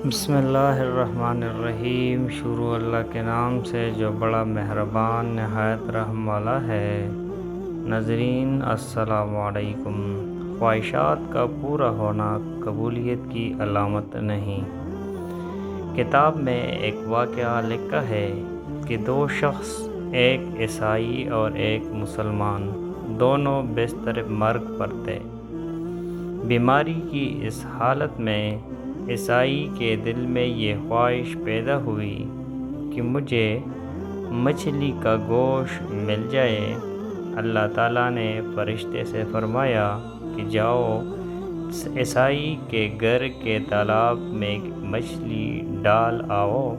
بسم اللہ الرحمن الرحیم۔ شروع اللہ کے نام سے جو بڑا مہربان نہایت رحم والا ہے۔ ناظرین السلام علیکم۔ خواہشات کا پورا ہونا قبولیت کی علامت نہیں۔ کتاب میں ایک واقعہ لکھا ہے کہ دو شخص، ایک عیسائی اور ایک مسلمان، دونوں بستر مرگ پر تھے۔ بیماری کی اس حالت میں عیسائی کے دل میں یہ خواہش پیدا ہوئی کہ مجھے مچھلی کا گوشت مل جائے۔ اللہ تعالیٰ نے فرشتے سے فرمایا کہ جاؤ عیسائی کے گھر کے تالاب میں مچھلی ڈال آؤ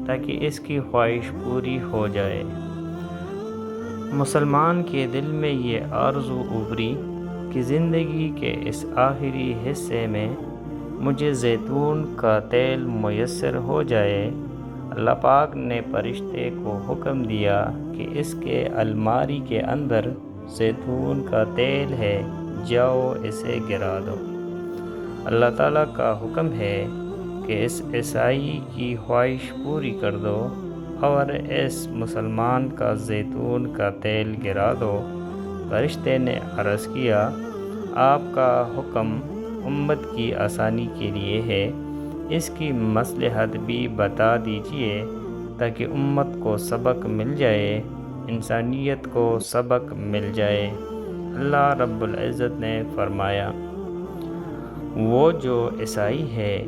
تاکہ اس کی خواہش پوری ہو جائے۔ مسلمان کے دل میں یہ آرزو ابھری کہ زندگی کے اس آخری حصے میں مجھے زیتون کا تیل میسر ہو جائے۔ اللہ پاک نے فرشتے کو حکم دیا کہ اس کے الماری کے اندر زیتون کا تیل ہے، جاؤ اسے گرا دو۔ اللہ تعالیٰ کا حکم ہے کہ اس عیسائی کی خواہش پوری کر دو اور اس مسلمان کا زیتون کا تیل گرا دو۔ فرشتے نے عرض کیا، آپ کا حکم امت کی آسانی کے لیے ہے، اس کی مصلحت بھی بتا دیجئے تاکہ امت کو سبق مل جائے، انسانیت کو سبق مل جائے۔ اللہ رب العزت نے فرمایا، وہ جو عیسائی ہے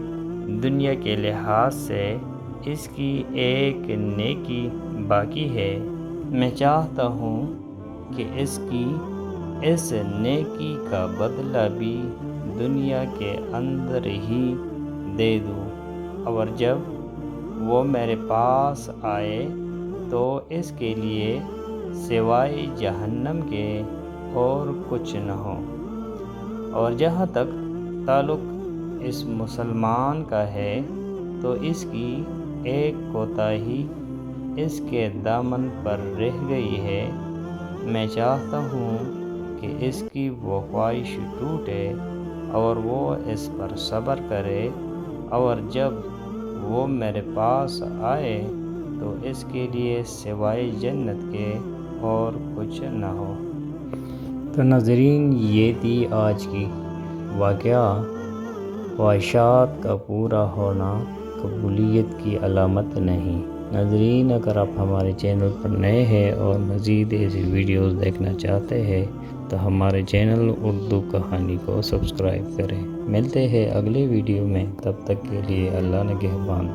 دنیا کے لحاظ سے اس کی ایک نیکی باقی ہے، میں چاہتا ہوں کہ اس کی اس نیکی کا بدلہ بھی دنیا کے اندر ہی دے دوں، اور جب وہ میرے پاس آئے تو اس کے لیے سوائے جہنم کے اور کچھ نہ ہو۔ اور جہاں تک تعلق اس مسلمان کا ہے تو اس کی ایک کوتاہی اس کے دامن پر رہ گئی ہے، میں چاہتا ہوں کہ اس کی وہ خواہش ٹوٹے اور وہ اس پر صبر کرے، اور جب وہ میرے پاس آئے تو اس کے لیے سوائے جنت کے اور کچھ نہ ہو۔ تو ناظرین، یہ تھی آج کی واقعہ۔ خواہشات کا پورا ہونا قبولیت کی علامت نہیں۔ ناظرین، اگر آپ ہمارے چینل پر نئے ہیں اور مزید ایسی ویڈیوز دیکھنا چاہتے ہیں تو ہمارے چینل اردو کہانی کو سبسکرائب کریں۔ ملتے ہیں اگلے ویڈیو میں، تب تک کے لیے اللہ نگہبان۔